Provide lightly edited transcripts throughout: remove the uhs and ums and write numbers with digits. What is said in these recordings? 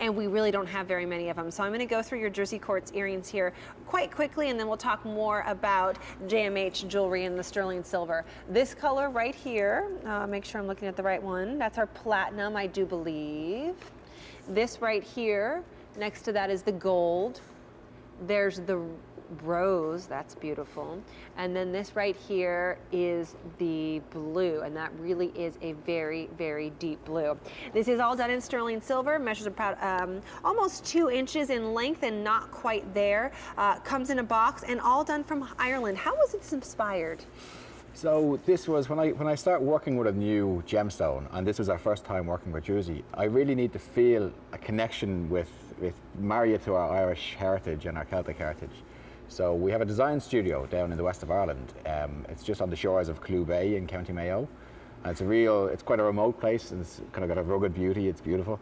and we really don't have very many of them. So I'm going to go through your Drusy quartz earrings here quite quickly, and then we'll talk more about JMH jewelry and the sterling silver. This color right here, make sure I'm looking at the right one. That's our platinum, I do believe. This right here, next to that is the gold. There's the rose, that's beautiful. And then this right here is the blue, and that really is a very, very deep blue. This is all done in sterling silver, measures about almost 2 inches in length and not quite there. Comes in a box and all done from Ireland. How was it inspired? So this was when I start working with a new gemstone, and this was our first time working with Drusy. I really need to feel a connection with marry it to our Irish heritage and our Celtic heritage. So we have a design studio down in the west of Ireland. It's just on the shores of Clew Bay in County Mayo. And it's quite a remote place, and it's kind of got a rugged beauty. It's beautiful.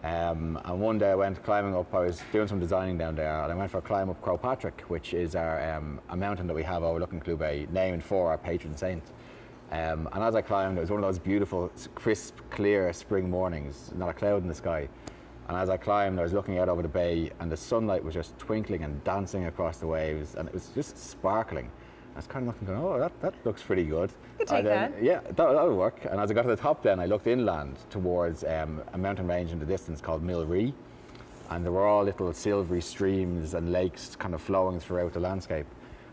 And one day I went climbing up. I was doing some designing down there, and I went for a climb up Patrick, which is a mountain that we have overlooking Clew Bay, named for our patron saint. And as I climbed, it was one of those beautiful, crisp, clear spring mornings, not a cloud in the sky. And as I climbed, I was looking out over the bay, and the sunlight was just twinkling and dancing across the waves, and it was just sparkling. I was kind of looking, going, oh, that looks pretty good. You could take that. Yeah, that'll work. And as I got to the top then, I looked inland towards a mountain range in the distance called Millree, and there were all little silvery streams and lakes kind of flowing throughout the landscape.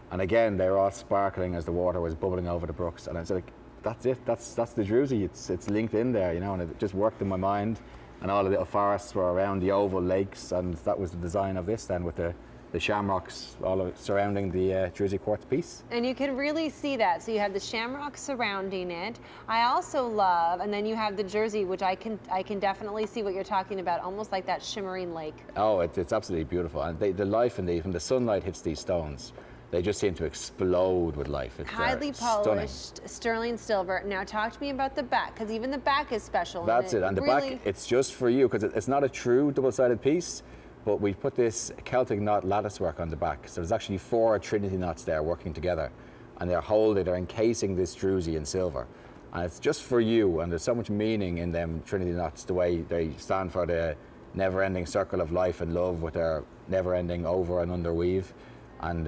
And again, they were all sparkling as the water was bubbling over the brooks. And I was like, that's it, that's the Drusy. It's linked in there, you know, and it just worked in my mind. And all the little forests were around the oval lakes, and that was the design of this then, with the shamrocks all surrounding the Drusy quartz piece. And you can really see that. So you have the shamrock surrounding it. I also love, and then you have the Drusy, which I can definitely see what you're talking about, almost like that shimmering lake. Oh, it's absolutely beautiful. And the life in these, when the sunlight hits these stones, they just seem to explode with life. It's highly polished sterling silver. Now talk to me about the back, because even the back is special. That's it. And the back, it's just for you, because it's not a true double-sided piece, but we put this Celtic knot lattice work on the back. So there's actually 4 Trinity knots there working together, and they're encasing this Drusy in silver. And it's just for you, and there's so much meaning in them Trinity knots, the way they stand for the never-ending circle of life and love with their never-ending over and under weave. And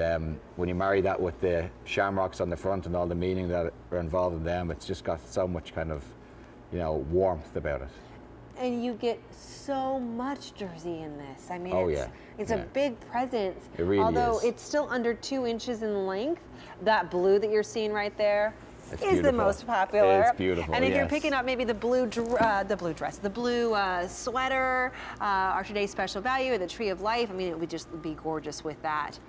when you marry that with the shamrocks on the front and all the meaning that are involved in them, it's just got so much kind of, warmth about it. And you get so much Drusy in this. I mean, it's a big presence. It really Although is. it's still under 2 inches in length, that blue that you're seeing right there is the most popular. It's beautiful. And if you're picking up maybe the blue sweater, our today's special value, the Tree of Life, I mean, it would just be gorgeous with that.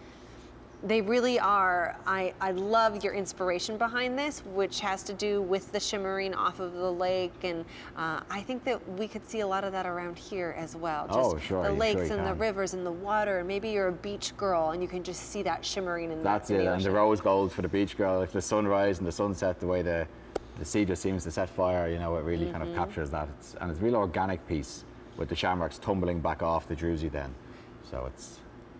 They really are. I love your inspiration behind this, which has to do with the shimmering off of the lake, and I think that we could see a lot of that around here as well. Just the lakes and the rivers and the water, and maybe you're a beach girl and you can just see that shimmering in That's it, and the rose gold for the beach girl, like the sunrise and the sunset, the way the sea just seems to set fire, it really kind of captures that. It's a real organic piece with the shamrocks tumbling back off the Drusy then.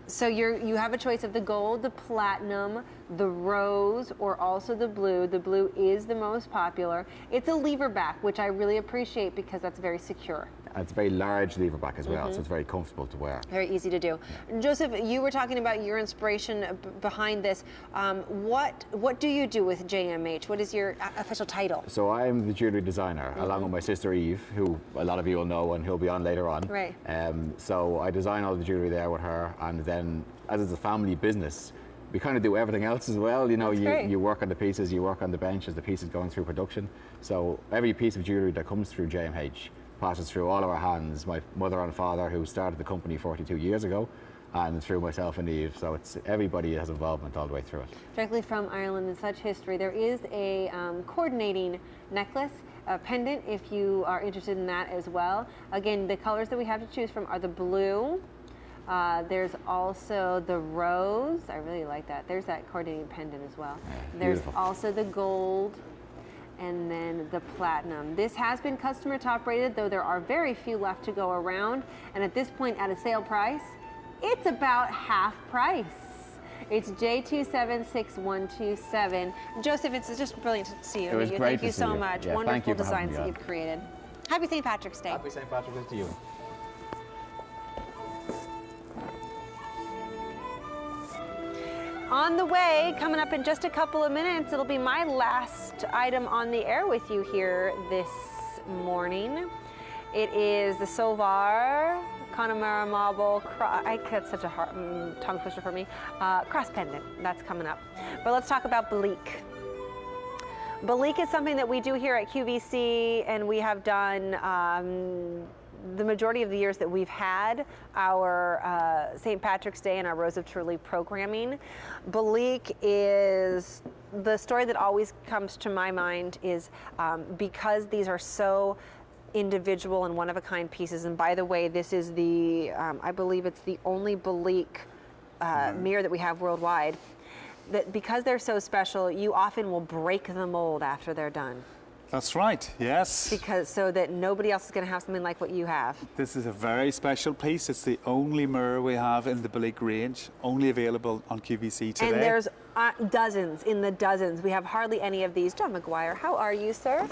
So you have a choice of the gold, the platinum, the rose, or also the blue. The blue is the most popular. It's a lever back, which I really appreciate because that's very secure. It's a very large lever back as well, so it's very comfortable to wear. Very easy to do. Yeah. Joseph, you were talking about your inspiration behind this. What do you do with JMH? What is your official title? So I'm the jewellery designer, along with my sister Eve, who a lot of you will know and who'll be on later on. Right. So I design all the jewellery there with her, and then as it's a family business, we kind of do everything else as well. You work on the pieces, you work on the bench as the piece is going through production. So every piece of jewellery that comes through JMH passes through all of our hands, my mother and father who started the company 42 years ago, and through myself and Eve. So everybody has involvement all the way through it. Directly from Ireland and such history. There is a coordinating necklace, a pendant, if you are interested in that as well. Again, the colors that we have to choose from are the blue. There's also the rose. I really like that. There's that coordinating pendant as well. There's also the gold, and then the platinum. This has been customer top rated, though there are very few left to go around. And at this point, at a sale price, it's about half price. It's J276127. Joseph, it's just brilliant to see you. It was great Thank to you see so you. much. Yeah, Wonderful thank you for designs having me that you've created. Happy St. Patrick's Day. Happy St. Patrick's Day to you. On the way, coming up in just a couple of minutes, it'll be my last item on the air with you here this morning. It is the Sovar Connemara Marble, that's such a hard tongue twister for me, cross pendant. That's coming up. But let's talk about Balik. Balik is something that we do here at QVC, and we have done the majority of the years that we've had our St. Patrick's Day and our Rose of Truly programming. Balik is, the story that always comes to my mind is because these are so individual and one-of-a-kind pieces, and by the way, this is the, I believe it's the only Balik mirror that we have worldwide, that because they're so special, you often will break the mold after they're done. That's right, yes. Because so that nobody else is going to have something like what you have. This is a very special piece. It's the only mirror we have in the Balik range, only available on QVC today. And there's dozens, in the dozens. We have hardly any of these. John McGuire, how are you, sir?